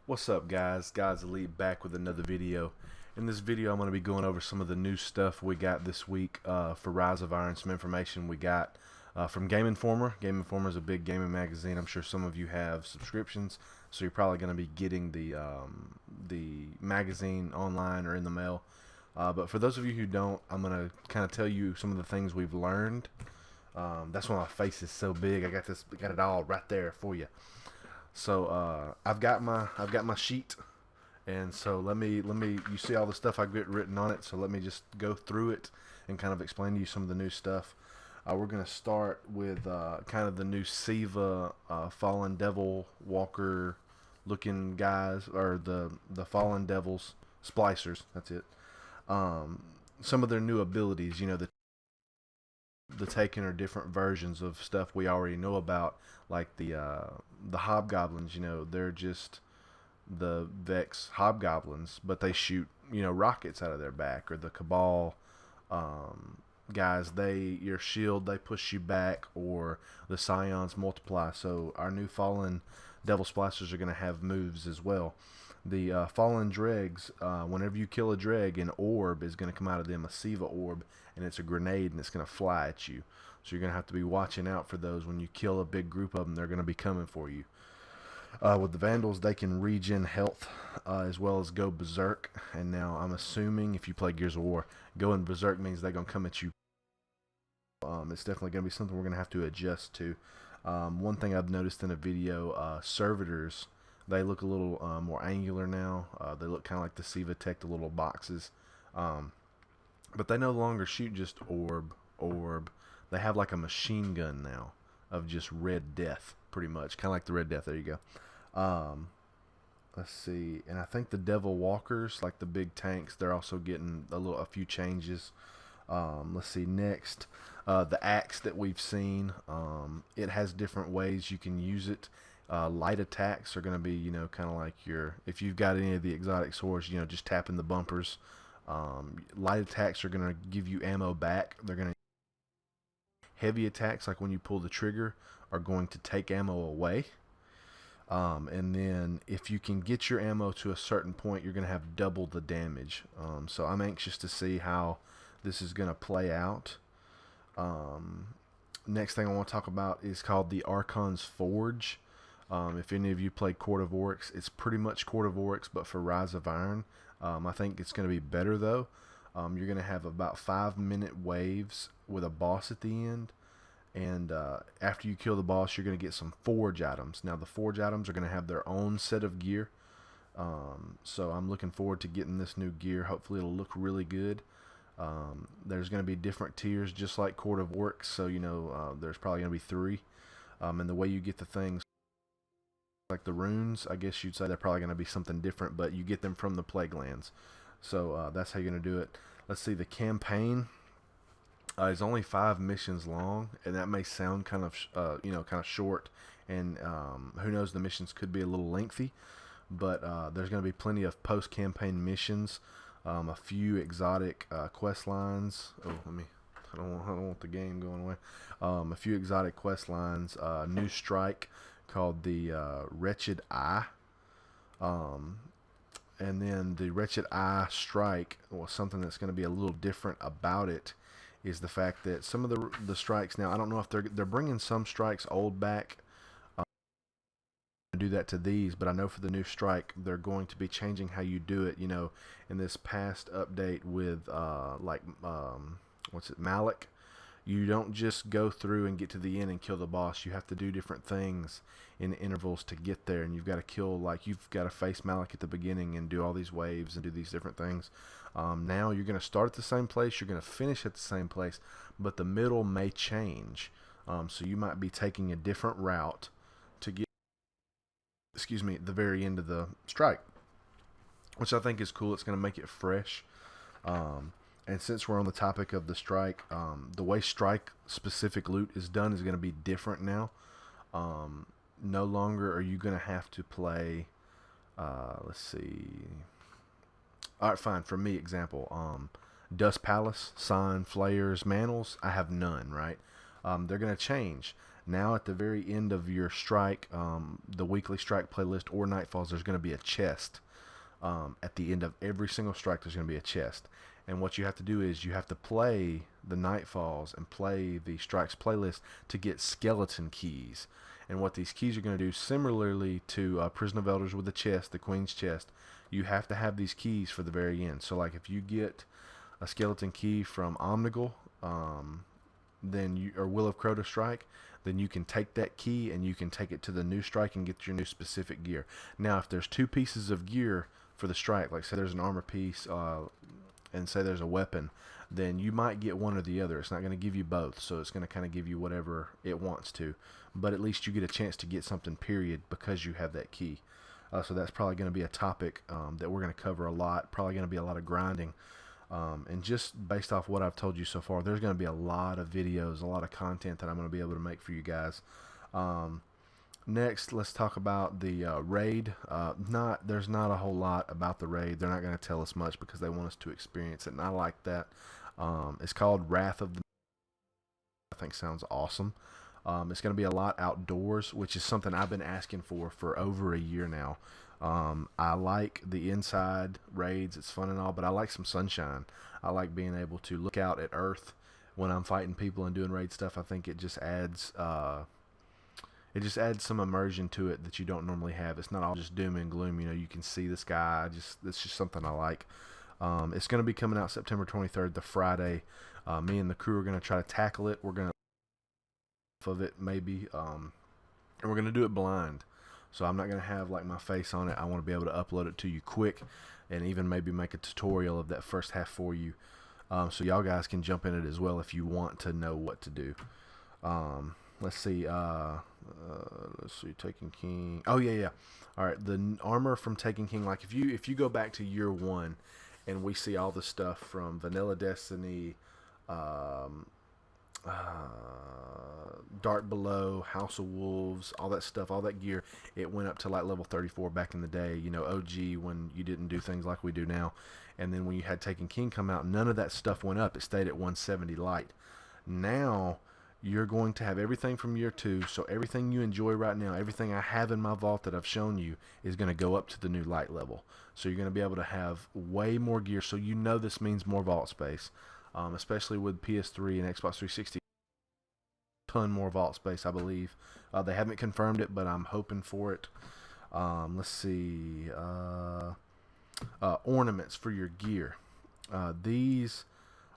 What's up, guys? Guys Elite back with another video. In this video I'm going to be going over some of the new stuff we got this week for Rise of Iron. Some information we got from Gameinformer. Gameinformer is a big gaming magazine. I'm sure some of you have subscriptions, so you're probably going to be getting the magazine online or in the mail. But for those of you who don't, I'm going to kind of tell you some of the things we've learned. That's why my face is so big. I got it all right there for you. So I've got my sheet, and so let me you see all the stuff I get written on it. So let me just go through it and kind of explain to you some of the new stuff. We're gonna start with kind of the new Siva Fallen Devil Walker looking guys, or the Fallen Devils splicers. That's it. Some of their new abilities. You know, the taken or different versions of stuff we already know about, like the hobgoblins. You know, they're just the Vex hobgoblins, but they shoot, you know, rockets out of their back. Or the Cabal guys, your shield, they push you back. Or the Scions multiply. So our new Fallen Devil Splicers are going to have moves as well. The Fallen Dregs, whenever you kill a Dreg, an orb is going to come out of them, a Siva orb, and it's a grenade, and it's going to fly at you. So you're going to have to be watching out for those. When you kill a big group of them, they're going to be coming for you. With the Vandals, they can regen health as well as go berserk. And now I'm assuming if you play Gears of War, going berserk means they're going to come at you. It's definitely going to be something we're going to have to adjust to. One thing I've noticed in a video, servitors, they look a little more angular now. They look kind of like the Siva Tech, the little boxes. But they no longer shoot just orb. They have like a machine gun now of just Red Death, pretty much. Kind of like the Red Death. There you go. Let's see. And I think the Devil Walkers, like the big tanks, they're also getting a few changes. Let's see. Next, the axe that we've seen. It has different ways you can use it. Light attacks are going to be, you know, kind of like if you've got any of the exotic swords, you know, just tapping the bumpers. Light attacks are going to give you ammo back. They're going to heavy attacks, like when you pull the trigger, are going to take ammo away. And then if you can get your ammo to a certain point, you're going to have double the damage. So I'm anxious to see how this is going to play out. Next thing I want to talk about is called the Archon's Forge. If any of you play Court of Oryx, it's pretty much Court of Oryx, but for Rise of Iron. I think it's going to be better, though. You're going to have about 5-minute waves with a boss at the end. And after you kill the boss, you're going to get some forge items. Now, the forge items are going to have their own set of gear. So I'm looking forward to getting this new gear. Hopefully, it'll look really good. There's going to be different tiers, just like Court of Oryx. So, you know, there's probably going to be 3. And the way you get the things, like the runes, I guess you'd say they're probably going to be something different, but you get them from the Plague Lands. So that's how you're going to do it. Let's see, the campaign is only 5 missions long, and that may sound kind of kind of short, and who knows, the missions could be a little lengthy, but there's going to be plenty of post-campaign missions, a few exotic quest lines. I don't want the game going away. A few exotic quest lines, new strike called the Wretched Eye. And then the Wretched Eye strike, well, something that's going to be a little different about it is the fact that some of the strikes now, I don't know if they're bringing some strikes old back. Do that to these, but I know for the new strike, they're going to be changing how you do it. You know, in this past update with Malik, you don't just go through and get to the end and kill the boss. You have to do different things in intervals to get there, and you've got to face Malik at the beginning and do all these waves and do these different things. Now you're going to start at the same place, you're going to finish at the same place, but the middle may change. So you might be taking a different route to get, the very end of the strike, which I think is cool. It's going to make it fresh. And since we're on the topic of the strike, the way strike specific loot is done is going to be different now. No longer are you going to have to play, let's see. Alright, fine. For me, example, Dust Palace, Sign, Flayers, Mantles, I have none, right? They're going to change. Now at the very end of your strike, the weekly strike playlist or nightfalls, there's going to be a chest. At the end of every single strike, there's going to be a chest. And what you have to do is you have to play the nightfalls and play the strikes playlist to get skeleton keys. And what these keys are going to do, similarly to Prison of Elders with the chest, the Queen's chest, you have to have these keys for the very end. So like if you get a skeleton key from Omnigul, or Will of Crota strike, then you can take that key and you can take it to the new strike and get your new specific gear. Now if there's two pieces of gear for the strike, like say there's an armor piece and say there's a weapon, then you might get one or the other. It's not going to give you both, so it's going to kind of give you whatever it wants to, but at least you get a chance to get something, period, because you have that key. So that's probably going to be a topic that we're going to cover a lot. Probably going to be a lot of grinding. And just based off what I've told you so far, there's going to be a lot of videos, a lot of content that I'm going to be able to make for you guys. Next, let's talk about the raid. There's not a whole lot about the raid. They're not going to tell us much because they want us to experience it, and I like that. It's called Wrath of the... I think sounds awesome. It's going to be a lot outdoors, which is something I've been asking for over a year now. I like the inside raids. It's fun and all, but I like some sunshine. I like being able to look out at Earth when I'm fighting people and doing raid stuff. I think it just adds some immersion to it that you don't normally have. It's not all just doom and gloom. You know, you can see the sky. It's just something I like. It's going to be coming out September 23rd, the Friday. Me and the crew are going to try to tackle it. We're going to of it maybe, and we're going to do it blind. So I'm not going to have like my face on it. I want to be able to upload it to you quick and even maybe make a tutorial of that first half for you. So y'all guys can jump in it as well if you want to know what to do. Let's see, Taken King. Oh yeah. All right, the armor from Taken King, like if you go back to year 1 and we see all the stuff from Vanilla Destiny, Dark Below, House of Wolves, all that stuff, all that gear, it went up to like level 34 back in the day, you know, OG, when you didn't do things like we do now. And then when you had Taken King come out, none of that stuff went up. It stayed at 170 light. Now you're going to have everything from year 2, so everything you enjoy right now, everything I have in my vault that I've shown you, is going to go up to the new light level. So you're going to be able to have way more gear, so you know this means more vault space. Especially with PS3 and Xbox 360, ton more vault space, I believe. They haven't confirmed it, but I'm hoping for it. Let's see, ornaments for your gear. These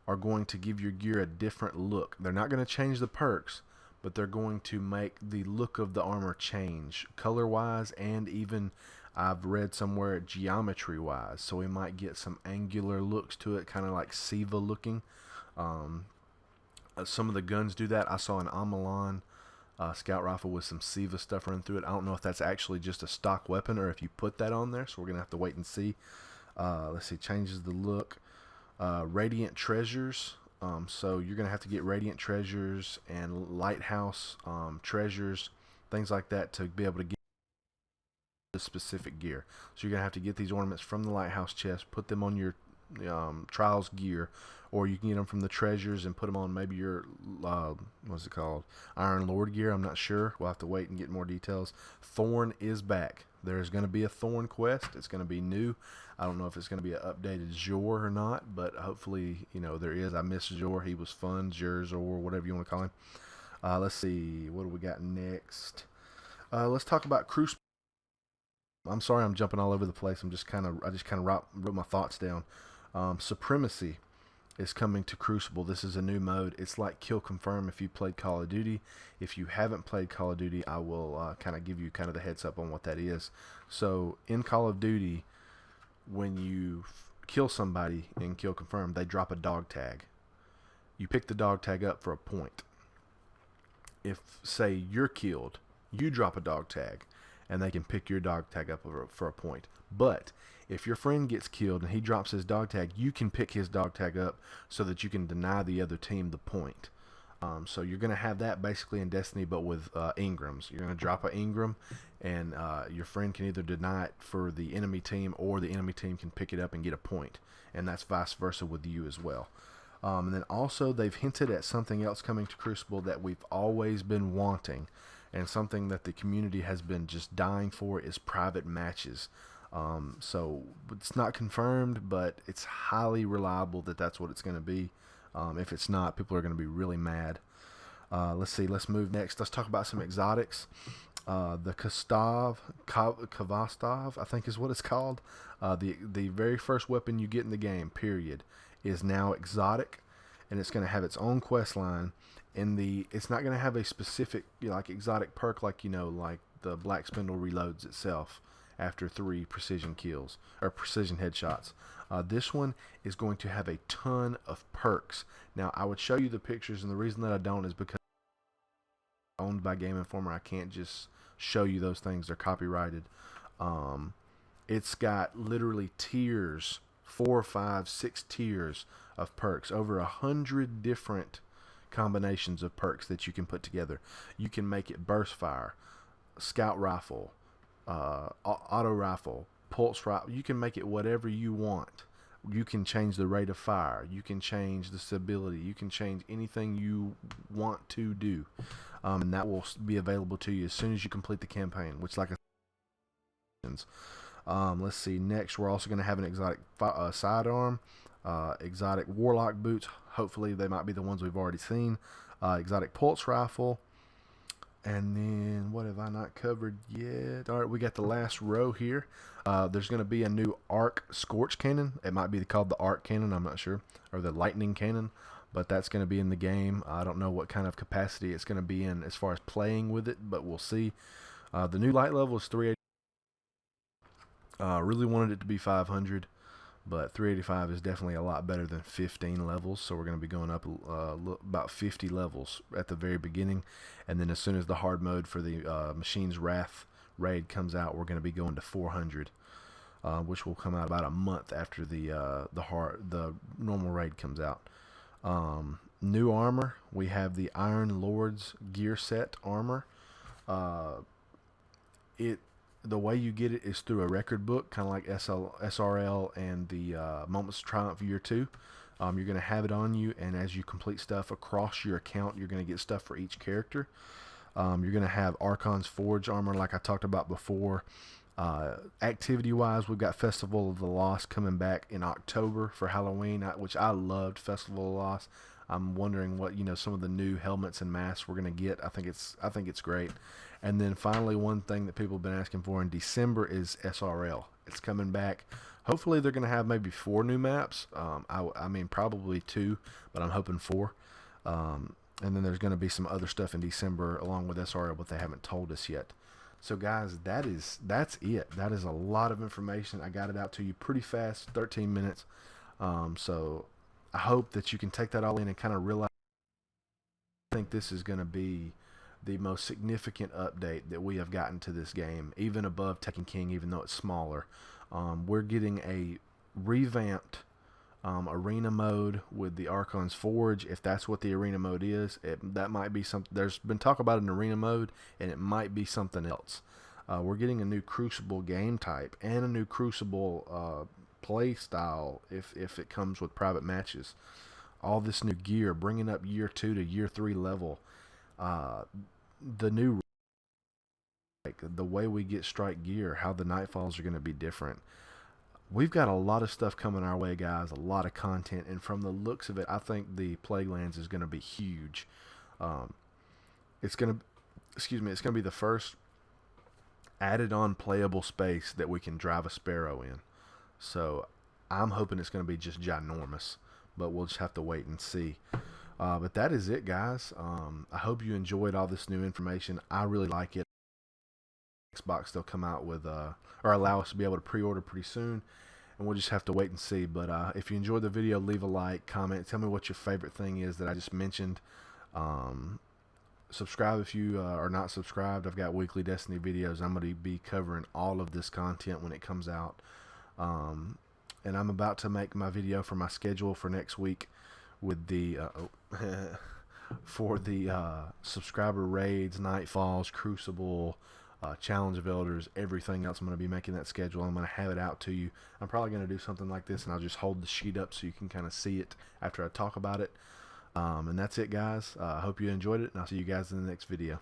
are going to give your gear a different look. They're not going to change the perks, but they're going to make the look of the armor change, color-wise, and even I've read somewhere geometry-wise. So we might get some angular looks to it, kind of like Siva looking. Some of the guns do that. I saw an Amalon scout rifle with some Siva stuff running through it. I don't know if that's actually just a stock weapon or if you put that on there, so we're going to have to wait and see. Let's see, changes the look. Radiant treasures. So you're going to have to get radiant treasures and lighthouse treasures, things like that, to be able to get the specific gear. So you're going to have to get these ornaments from the lighthouse chest, put them on your trials gear, or you can get them from the treasures and put them on maybe your what's it called, Iron Lord gear. I'm not sure. We'll have to wait and get more details. Thorn is back. There's going to be a Thorn quest. It's going to be new. I don't know if it's going to be an updated Jor or not, but hopefully, you know, there is. I miss Jor. He was fun. Jers, or whatever you want to call him. Let's see, what do we got next? Let's talk about Crucible. I'm sorry, I'm jumping all over the place. I just kind of wrote my thoughts down. Supremacy is coming to Crucible. This is a new mode. It's like Kill Confirm if you played Call of Duty. If you haven't played Call of Duty, I will kind of give you kind of the heads up on what that is. So in Call of Duty, when you kill somebody in Kill Confirm, they drop a dog tag. You pick the dog tag up for a point. If, say, you're killed, you drop a dog tag, and they can pick your dog tag up for a point. But if your friend gets killed and he drops his dog tag, you can pick his dog tag up so that you can deny the other team the point. So you're going to have that basically in Destiny, but with Ingrams. You're going to drop an Ingram, and your friend can either deny it for the enemy team, or the enemy team can pick it up and get a point. And that's vice versa with you as well. And then also they've hinted at something else coming to Crucible that we've always been wanting, and something that the community has been just dying for is private matches. So it's not confirmed, but it's highly reliable that that's what it's going to be. If it's not, people are going to be really mad. Let's see. Let's move next. Let's talk about some exotics. The kovastov, I think is what it's called. The very first weapon you get in the game, period, is now exotic, and it's going to have its own quest line. It's not going to have a specific like exotic perk like like the Black Spindle reloads itself after 3 precision kills or precision headshots. This one is going to have a ton of perks. Now I would show you the pictures, and the reason that I don't is because owned by Gameinformer, I can't just show you those things. They're copyrighted. It's got literally tiers, 4, 5, 6 tiers of perks, over 100 different combinations of perks that you can put together. You can make it burst fire, scout rifle, auto rifle, pulse rifle. You can make it whatever you want. You can change the rate of fire. You can change the stability. You can change anything you want to do. And that will be available to you as soon as you complete the campaign, which, like I said, let's see. Next, we're also going to have an exotic sidearm, exotic warlock boots. Hopefully, they might be the ones we've already seen. Exotic pulse rifle. And then, what have I not covered yet? All right, we got the last row here. There's going to be a new arc scorch cannon. It might be called the arc cannon, I'm not sure, or the lightning cannon, but that's going to be in the game. I don't know what kind of capacity it's going to be in as far as playing with it, but we'll see. The new light level is 380. Really wanted it to be 500, but 385 is definitely a lot better than 15 levels, so we're going to be going up about 50 levels at the very beginning, and then as soon as the hard mode for the Machine's Wrath raid comes out, we're going to be going to 400, which will come out about a month after the normal raid comes out. New armor, we have the Iron Lord's gear set armor. The way you get it is through a record book, kind of like SRL and the Moments of Triumph Year 2. You're going to have it on you, and as you complete stuff across your account, you're going to get stuff for each character. You're going to have Archon's Forge armor like I talked about before. Activity-wise, we've got Festival of the Lost coming back in October for Halloween, which I loved Festival of the Lost. I'm wondering what some of the new helmets and masks we're going to get. I think it's great. And then finally, one thing that people have been asking for in December is SRL. It's coming back. Hopefully they're going to have maybe 4 new maps. I mean probably 2, but I'm hoping 4. And then there's going to be some other stuff in December along with SRL, but they haven't told us yet. So guys, that's it. That is a lot of information. I got it out to you pretty fast, 13 minutes. So I hope that you can take that all in and kind of realize. I think this is going to be the most significant update that we have gotten to this game, even above Taken King, even though it's smaller. We're getting a revamped arena mode with the Archon's Forge. If that's what the arena mode is, that might be something. There's been talk about an arena mode, and it might be something else. We're getting a new Crucible game type and a new Crucible play style if it comes with private matches. All this new gear, bringing up Year 2 to Year 3 level. The new, the way we get strike gear, how the nightfalls are going to be different. We've got a lot of stuff coming our way, guys, a lot of content, and from the looks of it, I think the Plaguelands is going to be huge. It's going to be the first added on playable space that we can drive a Sparrow in. So I'm hoping it's going to be just ginormous, but we'll just have to wait and see. But that is it, guys. I hope you enjoyed all this new information. I really like it. Xbox, they'll come out with or allow us to be able to pre-order pretty soon, and we'll just have to wait and see. But if you enjoyed the video, leave a like, comment, tell me what your favorite thing is that I just mentioned. Subscribe if you are not subscribed. I've got weekly Destiny videos. I'm going to be covering all of this content when it comes out, and I'm about to make my video for my schedule for next week with the for the subscriber raids, nightfalls, Crucible, Challenge of Elders, everything else. I'm going to be making that schedule. I'm going to have it out to you. I'm probably going to do something like this, and I'll just hold the sheet up so you can kind of see it after I talk about it. And that's it, guys. I hope you enjoyed it, and I'll see you guys in the next video.